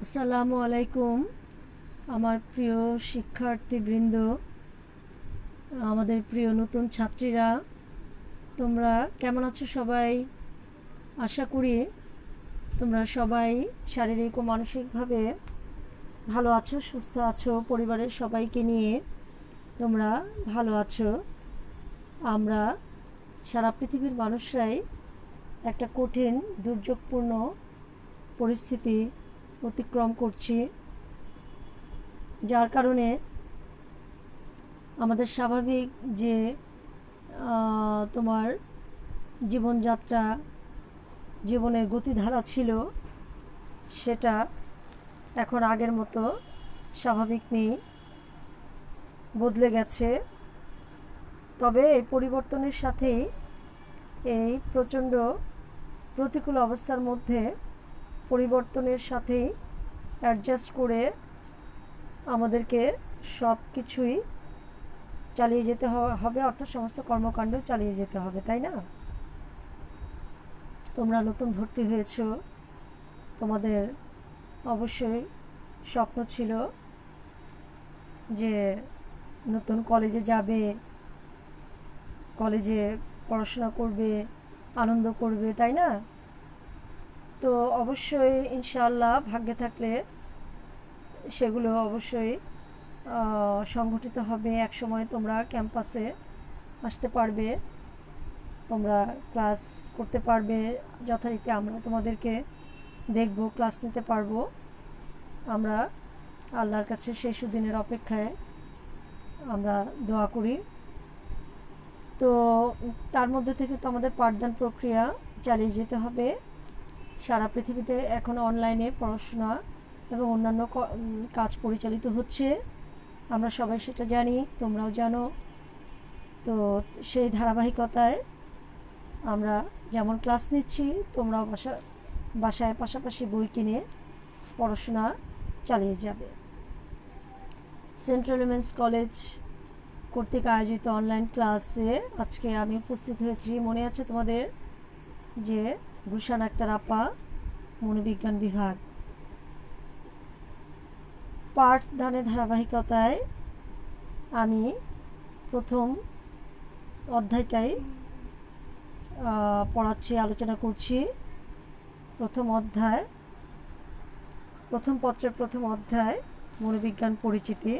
আসসালামু আলাইকুম আমার প্রিয় শিক্ষার্থীবৃন্দ, আমাদের প্রিয় নতুন ছাত্রীরা, তোমরা কেমন আছো সবাই? আশা করি তোমরা সবাই শারীরিক ও মানসিকভাবে ভালো আছো, সুস্থ আছো, পরিবারের সবাইকে নিয়ে তোমরা ভালো আছো। আমরা সারা পৃথিবীর মানুষরাই একটা কঠিন দুর্যোগপূর্ণ পরিস্থিতি অতিক্রম করছি, যার কারণে আমাদের স্বাভাবিক যে তোমার জীবনযাত্রা, জীবনের গতিধারা ছিল, সেটা এখন আগের মতো স্বাভাবিক নেই, বদলে গেছে। তবে এই পরিবর্তনের সাথেই এই প্রচণ্ড প্রতিকূল অবস্থার মধ্যে পরিবর্তনের সাথেই অ্যাডজাস্ট করে আমাদেরকে সব কিছুই চালিয়ে যেতে হবে, অর্থাৎ সমস্ত কর্মকাণ্ড চালিয়ে যেতে হবে, তাই না? তোমরা নতুন ভর্তি হয়েছ, তোমাদের অবশ্যই স্বপ্ন ছিল যে নতুন কলেজে যাবে, কলেজে পড়াশোনা করবে, আনন্দ করবে, তাই না? তো অবশ্যই ইনশাআল্লাহ ভাগ্যে থাকলে সেগুলো অবশ্যই সংগঠিত হবে। এক সময় তোমরা ক্যাম্পাসে আসতে পারবে, তোমরা ক্লাস করতে পারবে যথারীতি, আমরা তোমাদেরকে দেখব, ক্লাস নিতে পারবো। আমরা আল্লাহর কাছে সেই সুদিনের অপেক্ষায় আমরা দোয়া করি। তো তার মধ্যে থেকে তো আমাদের পাঠদান প্রক্রিয়া চালিয়ে যেতে হবে। সারা পৃথিবীতে এখন অনলাইনে পড়াশোনা এবং অন্যান্য কাজ পরিচালিত হচ্ছে, আমরা সবাই সেটা জানি, তোমরাও জানো। তো সেই ধারাবাহিকতায় আমরা যেমন ক্লাস নিচ্ছি, তোমরাও বাসায় পাশাপাশি বই কিনে পড়াশোনা চালিয়ে যাবে। সেন্ট্রাল উইমেন্স কলেজ কর্তৃক আয়োজিত অনলাইন ক্লাসে আজকে আমি উপস্থিত হয়েছি। মনে আছে তোমাদের যে গুলশান আক্তার আপা, মনোবিজ্ঞান বিভাগ, পাঠদানের ধারাবাহিকতায় আমি প্রথম অধ্যায়টাই পড়াচ্ছি, আলোচনা করছি। প্রথম অধ্যায়, প্রথম পত্রের প্রথম অধ্যায়, মনোবিজ্ঞান পরিচিতি।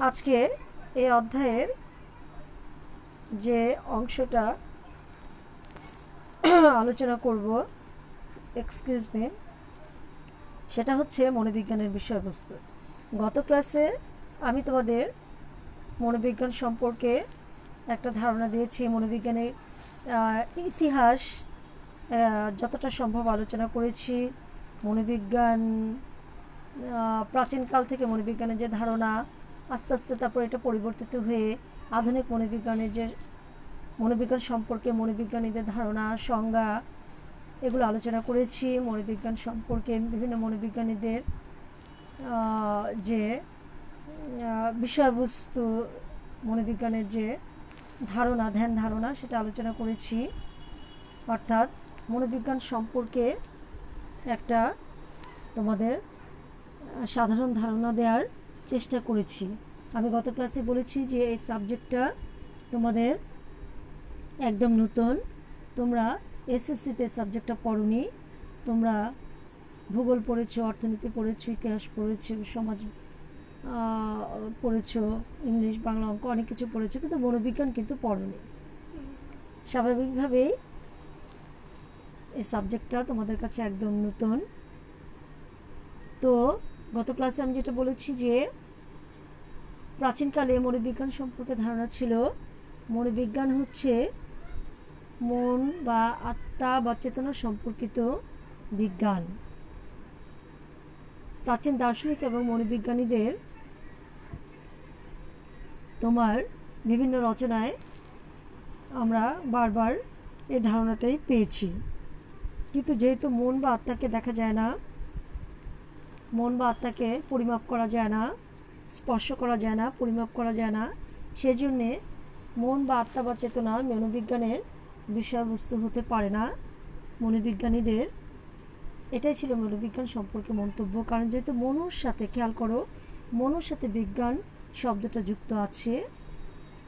আজকে এই অধ্যায়ের যে অংশটা আলোচনা করব, এক্সকিউজ মি, সেটা হচ্ছে মনোবিজ্ঞানের বিষয়বস্তু। গত ক্লাসে আমি তোমাদের মনোবিজ্ঞান সম্পর্কে একটা ধারণা দিয়েছি, মনোবিজ্ঞানের ইতিহাস যতটা সম্ভব আলোচনা করেছি। মনোবিজ্ঞান প্রাচীনকাল থেকে মনোবিজ্ঞানের যে ধারণা, আস্তে আস্তে তারপর এটা পরিবর্তিত হয়ে আধুনিক মনোবিজ্ঞানের যে মনোবিজ্ঞান সম্পর্কে মনোবিজ্ঞানীদের ধারণা, সংজ্ঞা, এগুলো আলোচনা করেছি। মনোবিজ্ঞান সম্পর্কে বিভিন্ন মনোবিজ্ঞানীদের যে বিষয়বস্তু, মনোবিজ্ঞানের যে ধারণা, ধ্যান ধারণা, সেটা আলোচনা করেছি। অর্থাৎ মনোবিজ্ঞান সম্পর্কে একটা তোমাদের সাধারণ ধারণা দেওয়ার চেষ্টা করেছি। আমি গত ক্লাসে বলেছি যে এই সাবজেক্টটা তোমাদের একদম নতুন, তোমরা এসএসসিতে সাবজেক্টটা পড়োনি। তোমরা ভূগোল পড়েছো, অর্থনীতি পড়েছো, ইতিহাস পড়েছো, সমাজ পড়েছো, ইংলিশ, বাংলা, অঙ্ক, অনেক কিছু পড়েছো, কিন্তু মনোবিজ্ঞান কিন্তু পড়োনি। স্বাভাবিকভাবেই এই সাবজেক্টটা তোমাদের কাছে একদম নতুন। তো গত ক্লাসে আমি যেটা বলেছি যে প্রাচীনকালে মনোবিজ্ঞান সম্পর্কে ধারণা ছিল, মনোবিজ্ঞান হচ্ছে মন বা আত্মা বা চেতনা সম্পর্কিত বিজ্ঞান। প্রাচীন দার্শনিক এবং মনোবিজ্ঞানীদের তোমার বিভিন্ন রচনায় আমরা বারবার এই ধারণাটাই পেয়েছি। কিন্তু যেহেতু মন বা আত্মাকে দেখা যায় না, মন বা আত্মাকে পরিমাপ করা যায় না, স্পর্শ করা যায় না, পরিমাপ করা যায় না, সেজন্যে মন বা আত্মা বা চেতনা মনোবিজ্ঞানের বিষয়বস্তু হতে পারে না। মনোবিজ্ঞানীদের এটাই ছিল মনোবিজ্ঞান সম্পর্কে মন্তব্য। কারণ যেহেতু মনোর সাথে, খেয়াল করো, মনোর সাথে বিজ্ঞান শব্দটা যুক্ত আছে,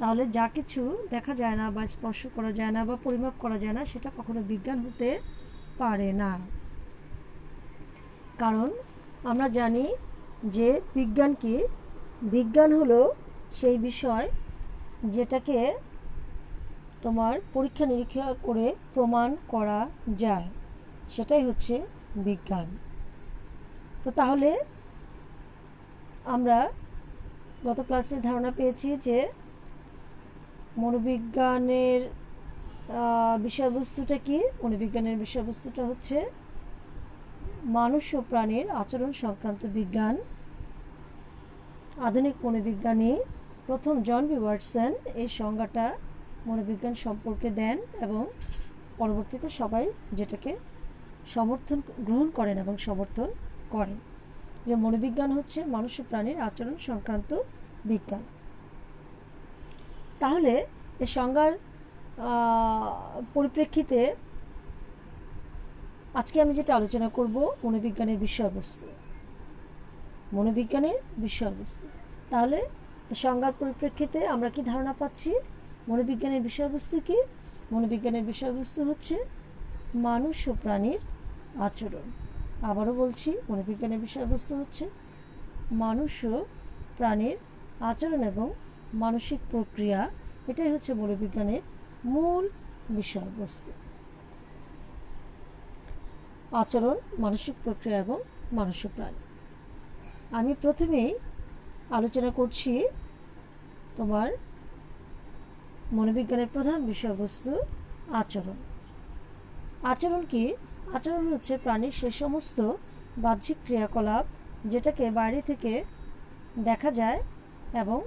তাহলে যা কিছু দেখা যায় না বা স্পর্শ করা যায় না বা পরিমাপ করা যায় না, সেটা কখনো বিজ্ঞান হতে পারে না। কারণ আমরা জানি যে বিজ্ঞান কি? বিজ্ঞান হলো সেই বিষয় যেটাকে তোমার পরীক্ষা নিরীক্ষা করে প্রমাণ করা যায়, সেটাই হচ্ছে বিজ্ঞান। তো তাহলে আমরা গত ক্লাসে ধারণা পেয়েছি যে মনোবিজ্ঞানের বিষয়বস্তুটা কি? মনোবিজ্ঞানের বিষয়বস্তুটা হচ্ছে মানুষ ও প্রাণীর আচরণ সংক্রান্ত বিজ্ঞান। আধুনিক মনোবিজ্ঞানী প্রথম জন বি ওয়াটসন এই সংজ্ঞাটা মনোবিজ্ঞান সম্পর্কে দেন এবং পরবর্তীতে সবাই যেটাকে গ্রহণ করেন এবং সমর্থন করেন, যে মনোবিজ্ঞান হচ্ছে মানুষ ও প্রাণীর আচরণ সংক্রান্ত বিজ্ঞান। তাহলে এই সংজ্ঞার পরিপ্রেক্ষিতে আজকে আমি যেটা আলোচনা করব মনোবিজ্ঞানের বিষয়বস্তু। মনোবিজ্ঞানের বিষয়বস্তু, তাহলে সংজ্ঞার পরিপ্রেক্ষিতে আমরা কি ধারণা পাচ্ছি? মনোবিজ্ঞানের বিষয়বস্তু কি? মনোবিজ্ঞানের বিষয়বস্তু হচ্ছে মানুষ ও প্রাণীর আচরণ। আবারও বলছি, মনোবিজ্ঞানের বিষয়বস্তু হচ্ছে মানুষ ও প্রাণীর আচরণ এবং মানসিক প্রক্রিয়া। এটাই হচ্ছে মনোবিজ্ঞানের মূল বিষয়বস্তু। আচরণ, মানসিক প্রক্রিয়া এবং মানুষ ও প্রাণী। আমি প্রথমেই আলোচনা করছি তোমার মনোবিজ্ঞানের প্রধান বিষয়বস্তু আচরণ। আচরণ কি? আচরণ হচ্ছে প্রাণীর সে সমস্ত বাহ্যিক ক্রিয়াকলাপ যেটাকে বাইরে থেকে দেখা যায় এবং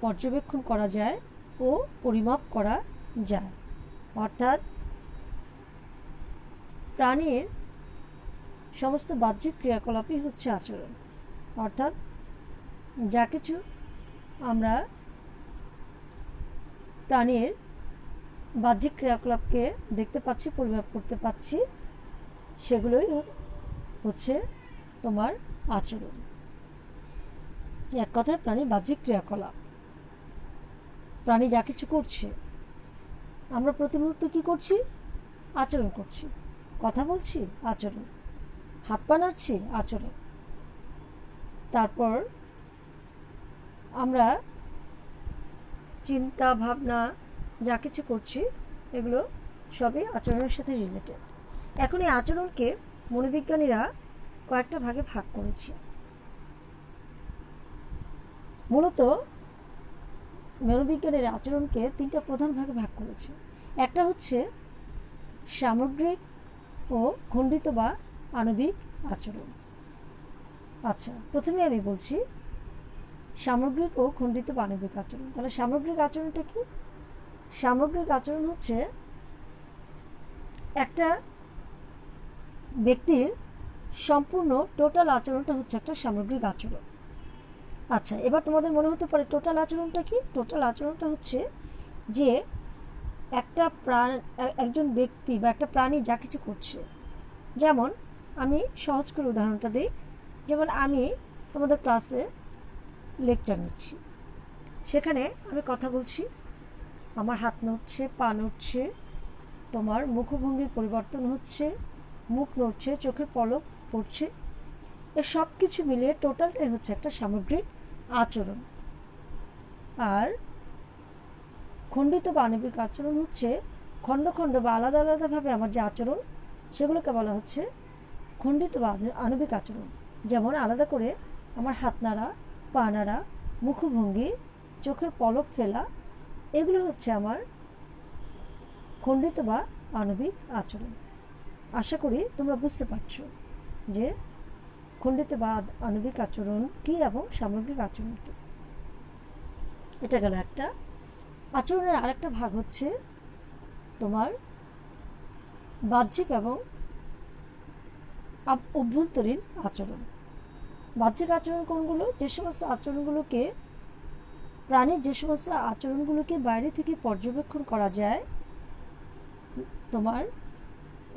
পর্যবেক্ষণ করা যায় ও পরিমাপ করা যায়। অর্থাৎ প্রাণীর সমস্ত বাহ্যিক ক্রিয়াকলাপই হচ্ছে আচরণ। অর্থাৎ যা কিছু আমরা প্রাণীর বাহ্যিক ক্রিয়াকলাপকে দেখতে পাচ্ছি, পরিমাপ করতে পাচ্ছি, সেগুলোই হচ্ছে তোমার আচরণ। এক কথায় প্রাণীর বাহ্যিক ক্রিয়াকলাপ। প্রাণী যা কিছু করছে, আমরা প্রতি মুহূর্তে কী করছি? আচরণ করছি। কথা বলছি, আচরণ। হাত পা নাড়ছি, আচরণ। তারপর আমরা চিন্তা ভাবনা যা কিছু করছি, এগুলো সবই আচরণের সাথে রিলেটেড। এখন এই আচরণকে মনোবিজ্ঞানীরা কয়েকটা ভাগে ভাগ করেছে। মূলত মনোবিজ্ঞানের আচরণকে তিনটা প্রধান ভাগে ভাগ করেছে। একটা হচ্ছে সামগ্রিক ও খণ্ডিত বা আণবিক আচরণ। আচ্ছা, প্রথমে আমি বলছি সামগ্রিক ও খণ্ডিত বা আণবিক আচরণ। তাহলে সামগ্রিক আচরণটা কি? সামগ্রিক আচরণ হচ্ছে একটা ব্যক্তির সম্পূর্ণ টোটাল আচরণটা হচ্ছে একটা সামগ্রিক আচরণ। আচ্ছা, এবার তোমাদের মনে হতে পারে টোটাল আচরণটা কি? টোটাল আচরণটা হচ্ছে যে একজন ব্যক্তি বা একটা প্রাণী যা কিছু করছে। যেমন আমি সহজ করে উদাহরণটা দিই। যেমন আমি তোমাদের ক্লাসে লেকচার নিচ্ছি, সেখানে আমি কথা বলছি, আমার হাত নড়ছে, পা নড়ছে, তোমার মুখভঙ্গির পরিবর্তন হচ্ছে, মুখ নড়ছে, চোখের পলক পড়ছে। এ সব কিছু মিলিয়ে টোটালটাই হচ্ছে একটা সামগ্রিক আচরণ। আর খণ্ডিত বা আণবিক আচরণ হচ্ছে খণ্ড খণ্ড বা আলাদা আলাদাভাবে আমার যে আচরণ, সেগুলোকে বলা হচ্ছে খণ্ডিত বা আণবিক আচরণ। যেমন আলাদা করে আমার হাত নাড়া, পা নাড়া, মুখভঙ্গি, চোখের পলক ফেলা, এগুলো হচ্ছে আমার খণ্ডিত বা আণবিক আচরণ। আশা করি তোমরা বুঝতে পারছো যে খণ্ডিত বা আণবিক আচরণ কী এবং সামগ্রিক আচরণ কী। এটা গেল একটা। আচরণের আরেকটা ভাগ হচ্ছে তোমার বাহ্যিক এবং অভ্যন্তরীণ আচরণ। বাহ্যিক আচরণ কোনগুলো? যে সমস্ত আচরণগুলোকে প্রাণীর যে সমস্ত আচরণগুলোকে বাইরে থেকে পর্যবেক্ষণ করা যায় তোমার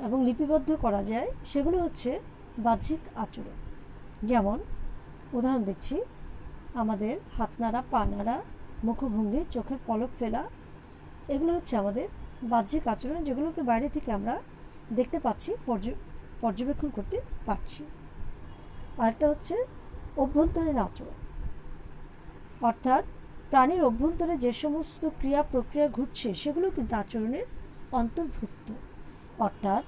এবং লিপিবদ্ধ করা যায়, সেগুলো হচ্ছে বাহ্যিক আচরণ। যেমন উদাহরণ দিচ্ছি, আমাদের হাত নাড়া, পা নাড়া, মুখভঙ্গি, চোখের পলক ফেলা, এগুলো হচ্ছে আমাদের বাহ্যিক আচরণ, যেগুলোকে বাইরে থেকে আমরা দেখতে পাচ্ছি, পর্যবেক্ষণ করতে পারছি। আরেকটা হচ্ছে অভ্যন্তরীণ আচরণ, অর্থাৎ প্রাণীর অভ্যন্তরে যে সমস্ত ক্রিয়া প্রক্রিয়া ঘটছে সেগুলো কিন্তু আচরণের অন্তর্ভুক্ত। অর্থাৎ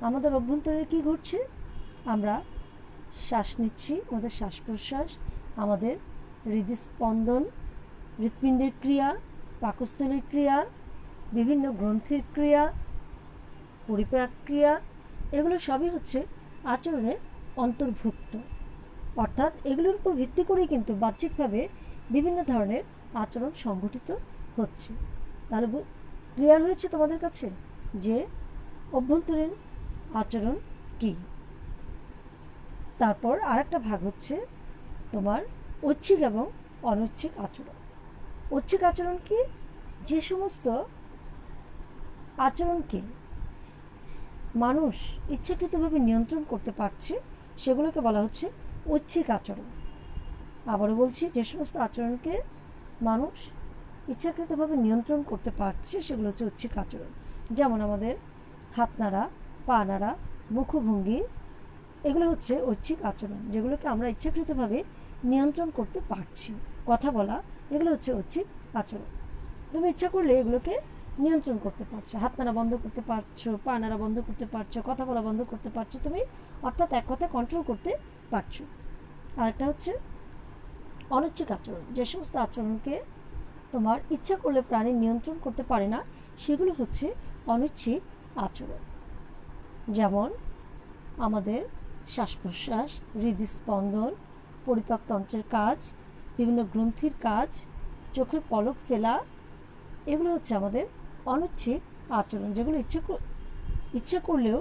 আমাদের অভ্যন্তরে কি ঘটছে, আমরা শ্বাস নিচ্ছি, আমাদের শ্বাস প্রশ্বাস, আমাদের হৃদস্পন্দন, হৃৎপিণ্ডের ক্রিয়া, পাকস্থলীর ক্রিয়া, বিভিন্ন গ্রন্থির ক্রিয়া, পরিপাক ক্রিয়া, এগুলো সবই হচ্ছে আচরণের অন্তর্ভুক্ত। অর্থাৎ এগুলোর উপর ভিত্তি করেই কিন্তু বাহ্যিকভাবে বিভিন্ন ধরনের আচরণ সংঘটিত হচ্ছে। তাহলে ক্লিয়ার হয়েছে তোমাদের কাছে যে অভ্যন্তরীণ আচরণ কি। তারপর আরেকটা ভাগ হচ্ছে তোমার ঐচ্ছিক এবং অনৈচ্ছিক আচরণ। ঐচ্ছিক আচরণ কি, যে সমস্ত আচরণকে মানুষ ইচ্ছাকৃতভাবে নিয়ন্ত্রণ করতে পারছে সেগুলোকে বলা হচ্ছে ঐচ্ছিক আচরণ। আবারও বলছি, যে সমস্ত আচরণকে মানুষ ইচ্ছাকৃতভাবে নিয়ন্ত্রণ করতে পারছে সেগুলো হচ্ছে ঐচ্ছিক আচরণ। যেমন আমাদের হাত নাড়া, পা নাড়া, মুখভঙ্গি, এগুলো হচ্ছে ঐচ্ছিক আচরণ, যেগুলোকে আমরা ইচ্ছাকৃতভাবে নিয়ন্ত্রণ করতে পারছি। কথা বলা, এগুলো হচ্ছে ঐচ্ছিক আচরণ। তুমি ইচ্ছা করলে এগুলোকে নিয়ন্ত্রণ করতে পারছো, হাত নাড়া বন্ধ করতে পারছো, পা নাড়া বন্ধ করতে পারছো, কথা বলা বন্ধ করতে পারছো তুমি, অর্থাৎ এক কথা কন্ট্রোল করতে পারছো। আরেকটা হচ্ছে অনৈচ্ছিক আচরণ, যে সমস্ত আচরণকে তোমার ইচ্ছা করলে প্রাণী নিয়ন্ত্রণ করতে পারে না সেগুলো হচ্ছে অনৈচ্ছিক আচরণ। যেমন আমাদের শ্বাস প্রশ্বাস, হৃদস্পন্দন, পরিপাকতন্ত্রের কাজ, বিভিন্ন গ্রন্থির কাজ, চোখের পলক ফেলা, এগুলো হচ্ছে আমাদের অনৈচ্ছিক আচরণ, যেগুলো ইচ্ছা করলেও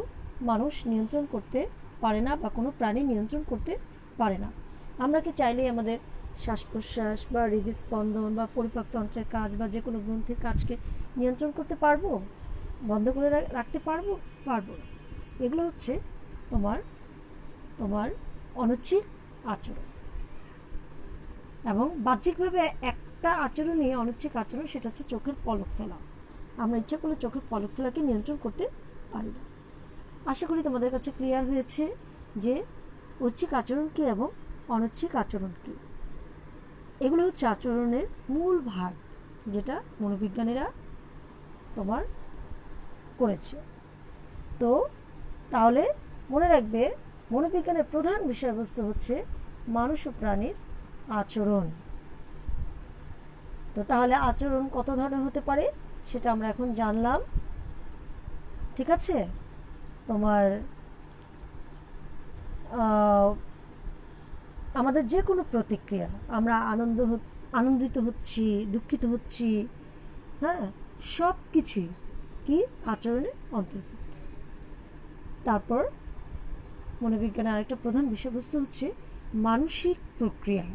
মানুষ নিয়ন্ত্রণ করতে পারে না বা কোনো প্রাণী নিয়ন্ত্রণ করতে পারে না। আমরা কি চাইলেই আমাদের শ্বাস প্রশ্বাস বা হৃদস্পন্দন বা পরিপাকতন্ত্রের কাজ বা যে কোনো গ্রন্থির কাজকে নিয়ন্ত্রণ করতে পারবো, বন্ধ করে রাখতে পারবো? পারবো না। এগুলো হচ্ছে তোমার তোমার অনৈচ্ছিক আচরণ। এবং বাহ্যিকভাবে একটা আচরণই অনৈচ্ছিক আচরণ, সেটা হচ্ছে চোখের পলক ফেলা। আমরা ইচ্ছা করলে চোখের পলক ফেলাকে নিয়ন্ত্রণ করতে পারি না। আশা করি তোমাদের কাছে ক্লিয়ার হয়েছে যে ঐচ্ছিক আচরণ কী এবং অনৈচ্ছিক আচরণ কী। এগুলো হচ্ছে আচরণের মূল ভাগ, যেটা মনোবিজ্ঞানীরা তোমার করেছে। তো তাহলে মনে রাখবে, মনোবিজ্ঞানের প্রধান বিষয়বস্তু হচ্ছে মানুষ ও প্রাণীর আচরণ। তো তাহলে আচরণ কত ধরনের হতে পারে সেটা আমরা এখন জানলাম। ঠিক আছে, তোমার আমাদের যে কোনো প্রতিক্রিয়া, আমরা আনন্দিত হচ্ছি, দুঃখিত হচ্ছি, হ্যাঁ, সব কিছুই কি আচরণের অন্তর্ভুক্ত। তারপর মনোবিজ্ঞানের আরেকটা প্রধান বিষয়বস্তু হচ্ছে মানসিক প্রক্রিয়া।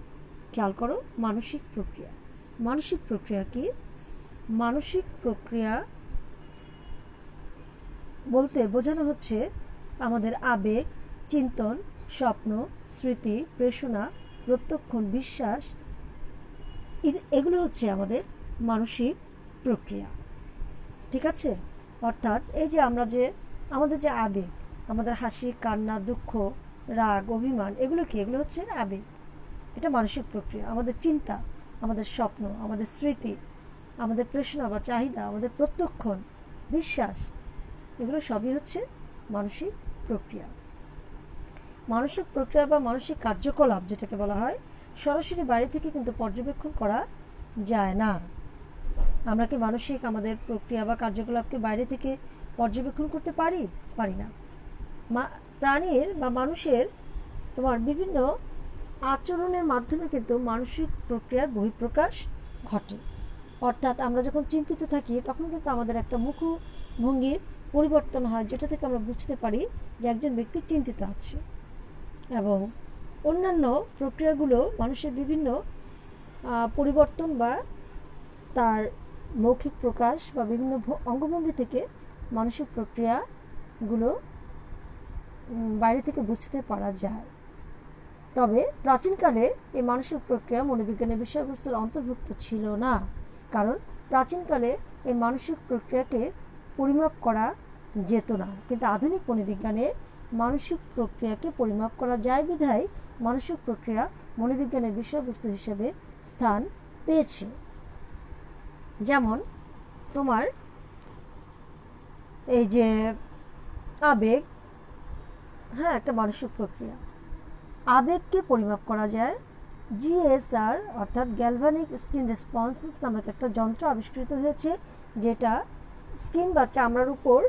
খেয়াল করো, মানসিক প্রক্রিয়া। মানসিক প্রক্রিয়া কি? মানসিক প্রক্রিয়া বলতে বোঝানো হচ্ছে আমাদের আবেগ, চিন্তন, স্বপ্ন, স্মৃতি, প্রেষণা, প্রত্যক্ষণ, বিশ্বাস, এগুলো হচ্ছে আমাদের মানসিক প্রক্রিয়া। ঠিক আছে, অর্থাৎ এই যে আমাদের যে আবেগ, আমাদের হাসি, কান্না, দুঃখ, রাগ, অভিমান, এগুলো কি? এগুলো হচ্ছে আবেগ, এটা মানসিক প্রক্রিয়া। আমাদের চিন্তা, আমাদের স্বপ্ন, আমাদের স্মৃতি, আমাদের প্রেষণা বা চাহিদা, আমাদের প্রত্যক্ষণ, বিশ্বাস, এগুলো সবই হচ্ছে মানসিক প্রক্রিয়া। মানসিক প্রক্রিয়া বা মানসিক কার্যকলাপ যেটাকে বলা হয়, সরাসরি বাইরে থেকে কিন্তু পর্যবেক্ষণ করা যায় না। আমরা কি মানসিক আমাদের প্রক্রিয়া বা কার্যকলাপকে বাইরে থেকে পর্যবেক্ষণ করতে পারি? পারি না। প্রাণীর বা মানুষের তোমার বিভিন্ন আচরণের মাধ্যমে কিন্তু মানসিক প্রক্রিয়ার বহিঃপ্রকাশ ঘটে। অর্থাৎ আমরা যখন চিন্তিত থাকি তখন কিন্তু আমাদের একটা মুখভঙ্গির পরিবর্তন হয়, যেটা থেকে আমরা বুঝতে পারি যে একজন ব্যক্তি চিন্তিত আছে। এবং অন্যান্য প্রক্রিয়াগুলো মানুষের বিভিন্ন পরিবর্তন বা তার মৌখিক প্রকাশ বা বিভিন্ন অঙ্গভঙ্গি থেকে মানসিক প্রক্রিয়াগুলো বাইরে থেকে বুঝতে পারা যায়। তবে প্রাচীনকালে এই মানসিক প্রক্রিয়া মনোবিজ্ঞানের বিষয়বস্তুর অন্তর্ভুক্ত ছিল না, কারণ প্রাচীনকালে এই মানসিক প্রক্রিয়াকে পরিমাপ করা যেত না। কিন্তু আধুনিক মনোবিজ্ঞানে মানসিক প্রক্রিয়াকে পরিমাপ করা যায় বিধায় মানসিক প্রক্রিয়া মনোবিজ্ঞানের বিষয়বস্তু হিসেবে স্থান পেয়েছে। যেমন তোমার এই যে আবেগ, হ্যাঁ, একটা মানসিক প্রক্রিয়া। আবেগকে পরিমাপ করা যায়। জিএসআর অর্থাৎ গ্যালভানিক স্কিন রেসপন্সেস নামক একটা যন্ত্র আবিষ্কৃত হয়েছে, যেটা স্কিন বা চামড়ার উপর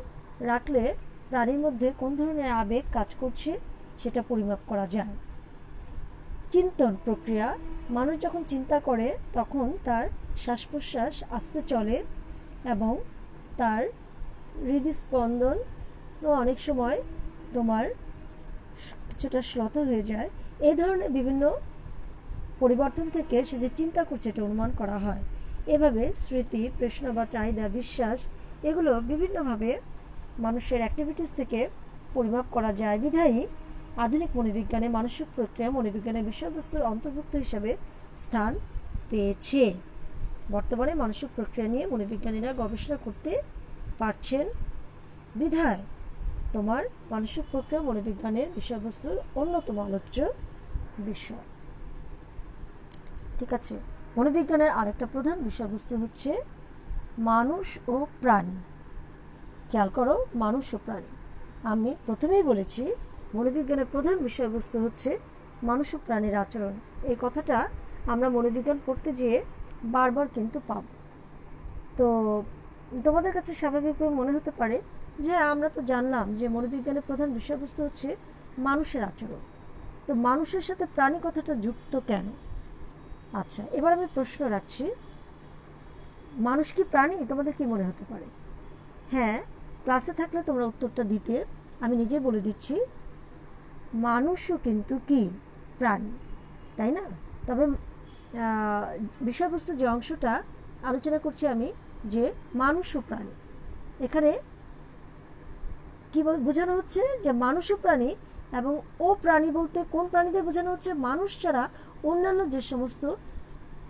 রাখলে প্রাণীর মধ্যে কোন ধরনের আবেগ কাজ করছে সেটা পরিমাপ করা যায়। চিন্তন প্রক্রিয়া, মানুষ যখন চিন্তা করে তখন তার শ্বাস প্রশ্বাস আস্তে চলে এবং তার হৃদস্পন্দন অনেক সময় তোমার কিছুটা শ্লথ হয়ে যায়। এই ধরনের বিভিন্ন পরিবর্তন থেকে সে যে চিন্তা করছে এটা অনুমান করা হয়। এভাবে স্মৃতি, প্রশ্ন বা চাহিদা, বিশ্বাস এগুলো বিভিন্নভাবে মানুষের অ্যাক্টিভিটিস থেকে পরিমাপ করা যায় বিধায়ী আধুনিক মনোবিজ্ঞানে মানসিক প্রক্রিয়া মনোবিজ্ঞানের বিষয়বস্তুর অন্তর্ভুক্ত হিসাবে স্থান পেয়েছে। বর্তমানে মানসিক প্রক্রিয়া নিয়ে মনোবিজ্ঞানীরা গবেষণা করতে পারছেন বিধায় তোমার মানসিক প্রক্রিয়া মনোবিজ্ঞানের বিষয়বস্তুর অন্যতম আলোচ্য বিষয়। ঠিক আছে, মনোবিজ্ঞানের আরেকটা প্রধান বিষয়বস্তু হচ্ছে মানুষ ও প্রাণী। খেয়াল করো, মানুষ ও প্রাণী। আমি প্রথমেই বলেছি মনোবিজ্ঞানের প্রধান বিষয়বস্তু হচ্ছে মানুষ ও প্রাণীর আচরণ। এই কথাটা আমরা মনোবিজ্ঞান পড়তে যেয়ে বারবার কিন্তু পাব। তো তোমাদের কাছে স্বাভাবিকভাবে মনে হতে পারে যে আমরা তো জানলাম যে মনোবিজ্ঞানের প্রধান বিষয়বস্তু হচ্ছে মানুষের আচরণ, তো মানুষের সাথে প্রাণী কথাটা যুক্ত কেন? আচ্ছা, এবার আমি প্রশ্ন রাখছি, মানুষ কি প্রাণী? তোমাদের কি মনে হতে পারে? হ্যাঁ, ক্লাসে থাকলে তোমরা উত্তরটা দিতে। আমি নিজে বলে দিচ্ছি, মানুষও কিন্তু কি প্রাণী, তাই না? তবে বিষয়বস্তুর যে অংশটা আলোচনা করছি আমি, যে মানুষ ও প্রাণী, এখানে কি বোঝানো হচ্ছে যে মানুষ ও প্রাণী, এবং ও প্রাণী বলতে কোন প্রাণীদের বোঝানো হচ্ছে? মানুষ ছাড়া অন্যান্য যে সমস্ত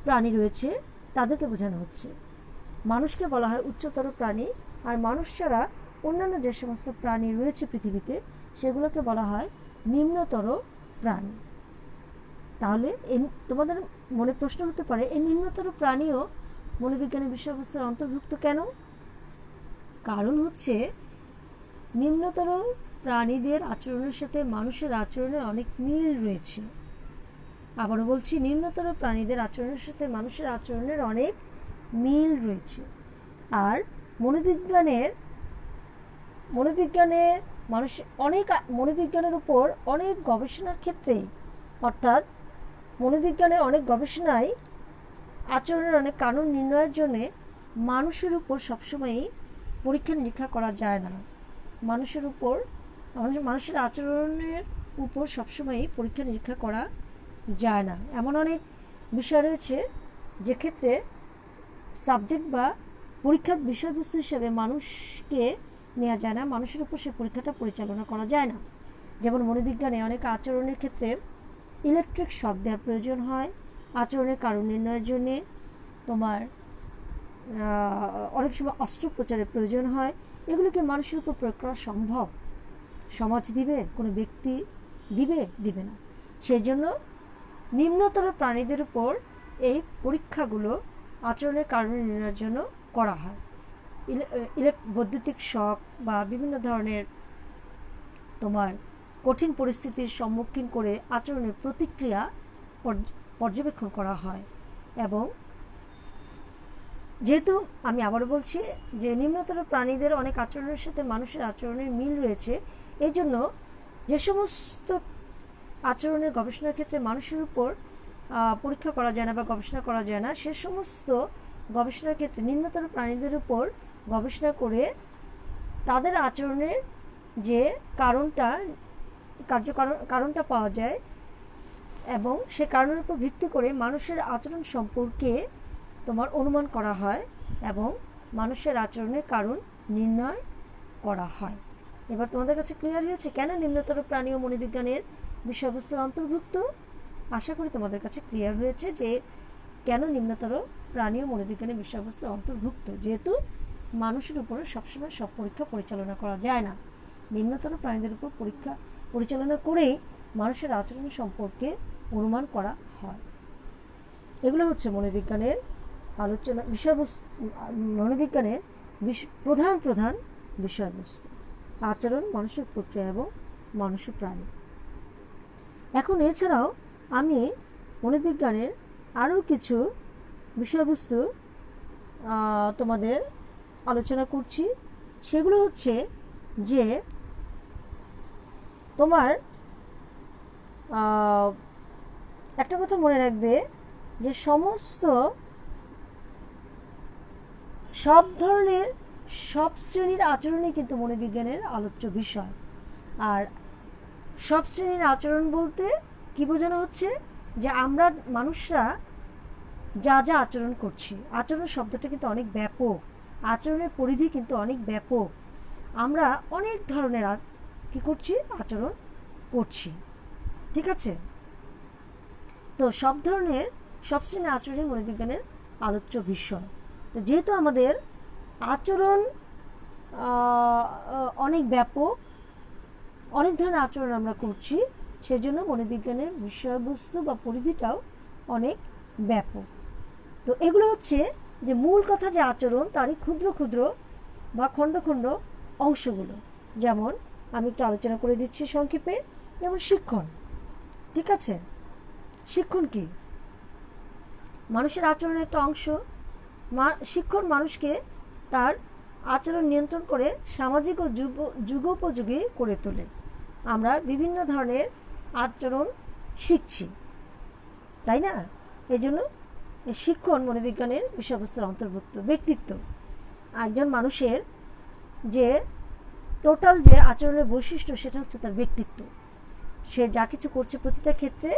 প্রাণী রয়েছে তাদেরকে বোঝানো হচ্ছে। মানুষকে বলা হয় উচ্চতর প্রাণী, আর মানুষ ছাড়া অন্যান্য যে সমস্ত প্রাণী রয়েছে পৃথিবীতে সেগুলোকে বলা হয় নিম্নতর প্রাণী। তাহলে তোমাদের মনে প্রশ্ন হতে পারে, এই নিম্নতর প্রাণীও মনোবিজ্ঞানের বিষয়বস্তুর অন্তর্ভুক্ত কেন? কারণ হচ্ছে নিম্নতর প্রাণীদের আচরণের সাথে মানুষের আচরণের অনেক মিল রয়েছে। আবারও বলছি, নিম্নতর প্রাণীদের আচরণের সাথে মানুষের আচরণের অনেক মিল রয়েছে। আর মনোবিজ্ঞানের উপর অনেক গবেষণার ক্ষেত্রে, অর্থাৎ মনোবিজ্ঞানের অনেক গবেষণায় আচরণের অনেক কারণ নির্ণয়ের জন্য মানুষের উপর সবসময়ই পরীক্ষা নিরীক্ষা করা যায় না। মানুষের আচরণের উপর সবসময়ই পরীক্ষা নিরীক্ষা করা যায় না। এমন অনেক বিষয় রয়েছে যে ক্ষেত্রে সাবজেক্ট বা পরীক্ষার বিষয়বস্তু হিসেবে মানুষকে নেওয়া যায় না, মানুষের উপর সে পরীক্ষাটা পরিচালনা করা যায় না। যেমন মনোবিজ্ঞানে অনেক আচরণের ক্ষেত্রে ইলেকট্রিক শক দেওয়ার প্রয়োজন হয়, আচরণের কারণ নির্ণয়ের জন্যে তোমার অনেক সময় অস্ত্রোপচারের প্রয়োজন হয়। এগুলোকে মানুষের উপর প্রয়োগ করা সম্ভব? সমাজ দিবে? কোনো ব্যক্তি দিবে না। সেই জন্য নিম্নতর প্রাণীদের উপর এই পরীক্ষাগুলো আচরণের কারণ নির্ণয়ের জন্য করা হয়। বৈদ্যুতিক শক বা বিভিন্ন ধরনের তোমার কঠিন পরিস্থিতির সম্মুখীন করে আচরণের প্রতিক্রিয়া পর্যবেক্ষণ করা হয়। এবং যেহেতু আমি আবারও বলছি যে নিম্নতর প্রাণীদের অনেক আচরণের সাথে মানুষের আচরণের মিল রয়েছে, এই জন্য যে সমস্ত আচরণের গবেষণার ক্ষেত্রে মানুষের উপর পরীক্ষা করা যায় না বা গবেষণা করা যায় না, সে সমস্ত গবেষণার ক্ষেত্রে নিম্নতর প্রাণীদের উপর গবেষণা করে তাদের আচরণের যে কারণটা পাওয়া যায় এবং সে কারণের উপর ভিত্তি করে মানুষের আচরণ সম্পর্কে তোমার অনুমান করা হয় এবং মানুষের আচরণের কারণ নির্ণয় করা হয়। এবার তোমাদের কাছে ক্লিয়ার হয়েছে কেন নিম্নতর প্রাণী ও মনোবিজ্ঞানের বিষয়বস্তুর অন্তর্ভুক্ত? আশা করি তোমাদের কাছে ক্লিয়ার হয়েছে যে কেন নিম্নতর প্রাণী ও মনোবিজ্ঞানের বিষয়বস্তু অন্তর্ভুক্ত। যেহেতু মানুষের উপরে সবসময় সব পরীক্ষা পরিচালনা করা যায় না, নিম্নতর প্রাণীদের উপর পরীক্ষা পরিচালনা করেই মানুষের আচরণ সম্পর্কে অনুমান করা হয়। এগুলো হচ্ছে মনোবিজ্ঞানের আলোচনা বিষয়বস্তু, মনোবিজ্ঞানের প্রধান প্রধান বিষয়বস্তু: আচরণ, মানসিক প্রক্রিয়া এবং মানুষ ও প্রাণী। এখন এছাড়াও আমি মনোবিজ্ঞানের আরও কিছু বিষয়বস্তু তোমাদের আলোচনা করছি। সেগুলো হচ্ছে যে তোমার একটা কথা মনে রাখবে যে সব ধরনের সব শ্রেণীর আচরণই কিন্তু মনোবিজ্ঞানের আলোচ্য বিষয়। আর সব শ্রেণীর আচরণ বলতে কি বোঝানো হচ্ছে? যে আমরা মানুষরা যা যা আচরণ করছি, আচরণ শব্দটা কিন্তু অনেক ব্যাপক, আচরণের পরিধি কিন্তু অনেক ব্যাপক। আমরা অনেক ধরনের কি করছি? আচরণ করছি, ঠিক আছে? তো সব শ্রেণীর আচরণই মনোবিজ্ঞানের আলোচ্য বিষয়। তো যেহেতু আমাদের আচরণ অনেক ব্যাপক, অনেক ধরনের আচরণ আমরা করছি, সেজন্য মনোবিজ্ঞানের বিষয়বস্তু বা পরিধিটাও অনেক ব্যাপক। তো এগুলো হচ্ছে যে মূল কথা, যে আচরণ তারই ক্ষুদ্র ক্ষুদ্র বা খণ্ড খণ্ড অংশগুলো। যেমন আমি একটু আলোচনা করে দিচ্ছি সংক্ষেপে। যেমন শিক্ষণ, ঠিক আছে? শিক্ষণ কি? মানুষের আচরণের একটা অংশ। শিক্ষণ মানুষকে তার আচরণ নিয়ন্ত্রণ করে সামাজিক ও যুগোপযোগী করে তোলে। আমরা বিভিন্ন ধরনের আচরণ শিখছি, তাই না? এই জন্য শিক্ষণ মনোবিজ্ঞানের বিষয়বস্তুর অন্তর্ভুক্ত। ব্যক্তিত্ব, একজন মানুষের যে টোটাল যে আচরণের বৈশিষ্ট্য, সেটা হচ্ছে তার ব্যক্তিত্ব। সে যা কিছু করছে প্রতিটা ক্ষেত্রে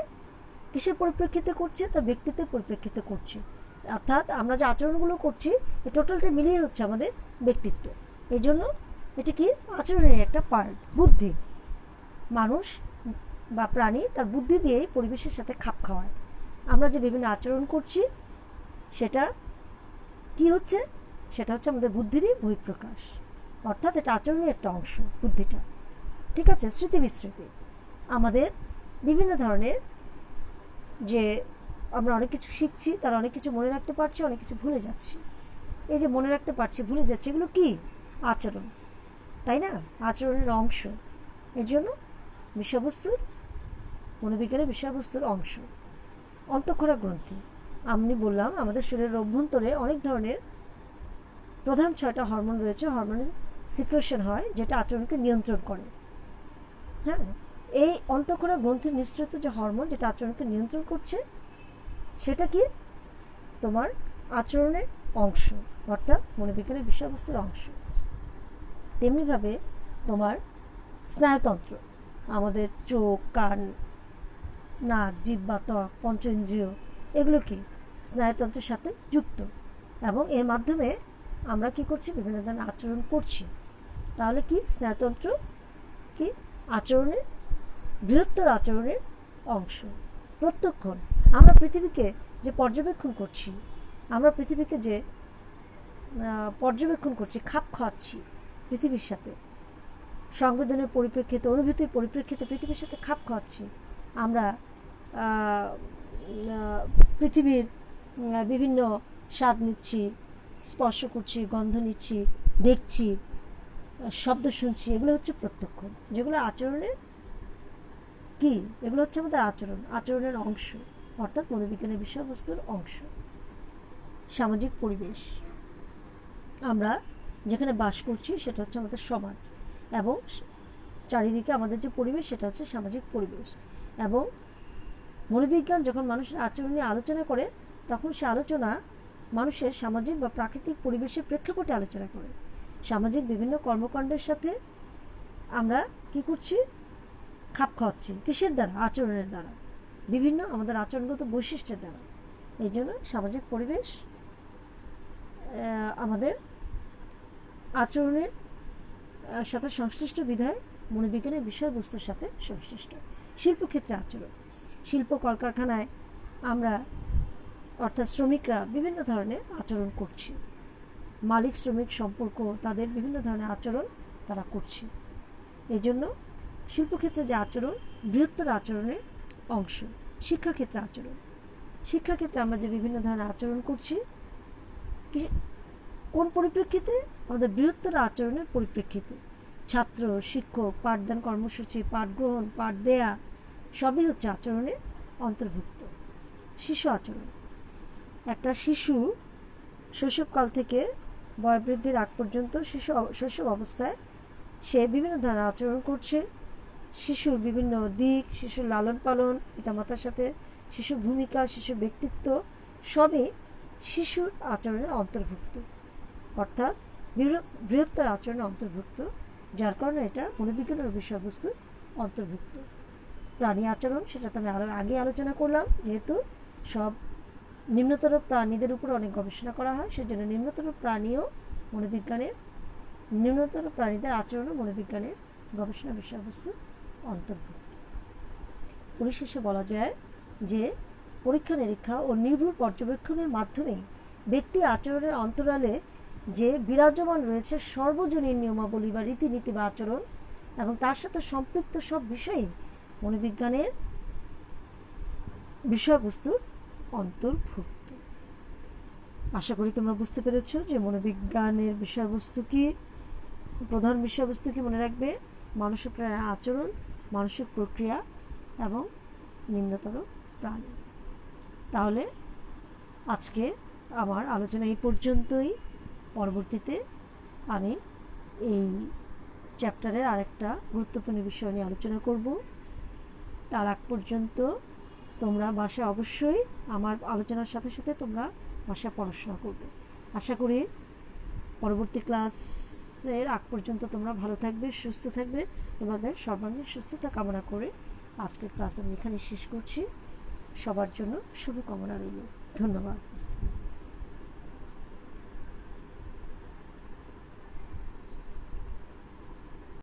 কিসের পরিপ্রেক্ষিতে করছে? তার ব্যক্তিত্বের পরিপ্রেক্ষিতে করছে। অর্থাৎ আমরা যে আচরণগুলো করছি, এই টোটালটা মিলিয়ে হচ্ছে আমাদের ব্যক্তিত্ব। এই জন্য এটি কি? আচরণের একটা পার্ট। বুদ্ধি, মানুষ বা প্রাণী তার বুদ্ধি দিয়েই পরিবেশের সাথে খাপ খাওয়ায়। আমরা যে বিভিন্ন আচরণ করছি, সেটা কি হচ্ছে? সেটা হচ্ছে আমাদের বুদ্ধিরই বহিঃপ্রকাশ। অর্থাৎ এটা আচরণের একটা অংশ, বুদ্ধিটা, ঠিক আছে? স্মৃতি বিস্মৃতি, আমাদের বিভিন্ন ধরনের যে আমরা অনেক কিছু শিখছি, তার অনেক কিছু মনে রাখতে পারছি, অনেক কিছু ভুলে যাচ্ছি। এই যে মনে রাখতে পারছি, ভুলে যাচ্ছি, এগুলো কি? আচরণ, তাই না? আচরণের অংশ। এর জন্য বিষয়বস্তুর, মনোবিজ্ঞানের বিষয়বস্তুর অংশ। অন্তঃক্ষরা গ্রন্থি, আমি বললাম আমাদের শরীরের অভ্যন্তরে অনেক ধরনের প্রধান 6টা হরমোন রয়েছে। হরমোনের সিক্রেশন হয়, যেটা আচরণকে নিয়ন্ত্রণ করে। হ্যাঁ, এই অন্তঃক্ষরা গ্রন্থির নিঃসৃত যে হরমোন, যেটা আচরণকে নিয়ন্ত্রণ করছে, সেটা কি? তোমার আচরণের অংশ, অর্থাৎ মনোবিজ্ঞানের বিষয়বস্তুর অংশ। তেমনিভাবে তোমার স্নায়ুতন্ত্র, আমাদের চোখ, কান, নাক, জিহ্বা, ত্বক, পঞ্চ ইন্দ্রিয়, এগুলো কি? স্নায়ুতন্ত্রের সাথে যুক্ত, এবং এর মাধ্যমে আমরা কি করছি? বিভিন্ন ধরনের আচরণ করছি। তাহলে কি? স্নায়ুতন্ত্র কি? আচরণের, বৃহত্তর আচরণের অংশ। প্রত্যক্ষণ, আমরা পৃথিবীকে যে পর্যবেক্ষণ করছি, আমরা পৃথিবীকে যে পর্যবেক্ষণ করছি, খাপ খাওয়াচ্ছি পৃথিবীর সাথে, সংবেদনের পরিপ্রেক্ষিতে, অনুভূতির পরিপ্রেক্ষিতে পৃথিবীর সাথে খাপ খাওয়াচ্ছি। আমরা পৃথিবীর বিভিন্ন স্বাদ নিচ্ছি, স্পর্শ করছি, গন্ধ নিচ্ছি, দেখছি, শব্দ শুনছি। এগুলো হচ্ছে প্রত্যক্ষণ, যেগুলো আচরণের কি? এগুলো হচ্ছে আমাদের আচরণের অংশ, অর্থাৎ মনোবিজ্ঞানের বিষয়বস্তুর অংশ। সামাজিক পরিবেশ, আমরা যেখানে বাস করছি সেটা হচ্ছে আমাদের সমাজ, এবং চারিদিকে আমাদের যে পরিবেশ, সেটা হচ্ছে সামাজিক পরিবেশ। এবং মনোবিজ্ঞান যখন মানুষের আচরণ নিয়ে আলোচনা করে, তখন সে আলোচনা মানুষের সামাজিক বা প্রাকৃতিক পরিবেশের প্রেক্ষাপটে আলোচনা করে। সামাজিক বিভিন্ন কর্মকাণ্ডের সাথে আমরা কি করছি? খাপ খাওয়াচ্ছি। কিসের দ্বারা? আচরণের দ্বারা, বিভিন্ন আমাদের আচরণগত বৈশিষ্ট্যের দ্বারা। এই জন্য সামাজিক পরিবেশ আমাদের আচরণের সাথে সংশ্লিষ্ট বিধায় মনোবিজ্ঞানের বিষয়বস্তুর সাথে সংশ্লিষ্ট। শিল্পক্ষেত্রে আচরণ, শিল্প কলকারখানায় আমরা অর্থাৎ শ্রমিকরা বিভিন্ন ধরনের আচরণ করছি, মালিক শ্রমিক সম্পর্ক, তাদের বিভিন্ন ধরনের আচরণ তারা করছে। এই জন্য শিল্পক্ষেত্রে যে আচরণ বৃহত্তর আচরণের অংশ। শিক্ষাক্ষেত্রে আচরণ, শিক্ষাক্ষেত্রে আমরা যে বিভিন্ন ধরনের আচরণ করছি কোন পরিপ্রেক্ষিতে? আমাদের বৃহত্তর আচরণের পরিপ্রেক্ষিতে। ছাত্র, শিক্ষক, পাঠদান কর্মসূচি, পাঠ গ্রহণ, পাঠ দেয়া সবই হচ্ছে আচরণের অন্তর্ভুক্ত। শিশু আচরণ, একটা শিশু শৈশবকাল থেকে বয়োবৃদ্ধির আগ পর্যন্ত শৈশব অবস্থায় সে বিভিন্ন ধরনের আচরণ করছে। শিশুর বিভিন্ন দিক, শিশুর লালন পালন, পিতামাতার সাথে শিশুর ভূমিকা, শিশুর ব্যক্তিত্ব সবই শিশুর আচরণের অন্তর্ভুক্ত, অর্থাৎ বৃহত্তর আচরণের অন্তর্ভুক্ত, যার কারণে এটা মনোবিজ্ঞানের বিষয়বস্তু অন্তর্ভুক্ত। প্রাণী আচরণ, সেটা তো আমি আগে আলোচনা করলাম, যেহেতু সব নিম্নতর প্রাণীদের উপর অনেক গবেষণা করা হয়, সেজন্য নিম্নতর প্রাণীদের আচরণও মনোবিজ্ঞানের গবেষণা বিষয়বস্তু অন্তর্ভুক্ত। পরিশেষে বলা যায় যে পরীক্ষা নিরীক্ষা ও নির্ভুল পর্যবেক্ষণের মাধ্যমে ব্যক্তি আচরণের অন্তরালে যে বিরাজমান রয়েছে সর্বজনীন নিয়মাবলী বা রীতিনীতি বা আচরণ এবং তার সাথে সম্পৃক্ত সব বিষয়ই মনোবিজ্ঞানের বিষয়বস্তুর অন্তর্ভুক্ত। আশা করি তোমরা বুঝতে পেরেছ যে মনোবিজ্ঞানের বিষয়বস্তু কি, প্রধান বিষয়বস্তু কি। মনে রাখবে মানসিক প্রাণের আচরণ, মানসিক প্রক্রিয়া এবং নিম্নতর প্রাণী। তাহলে আজকে আমার আলোচনা এই পর্যন্তই। পরবর্তীতে আমি এই চ্যাপ্টারের আরেকটা গুরুত্বপূর্ণ বিষয় নিয়ে আলোচনা করব। তার আগ পর্যন্ত তোমরা বাসায় অবশ্যই আমার আলোচনার সাথে সাথে তোমরা বাসায় পড়াশোনা করবে। আশা করি পরবর্তী ক্লাসের আগ পর্যন্ত তোমরা ভালো থাকবে, সুস্থ থাকবে। তোমাদের সর্বাঙ্গীন সুস্থতা কামনা করে আজকের ক্লাস আমি এখানে শেষ করছি। সবার জন্য শুভকামনা রইল। ধন্যবাদ।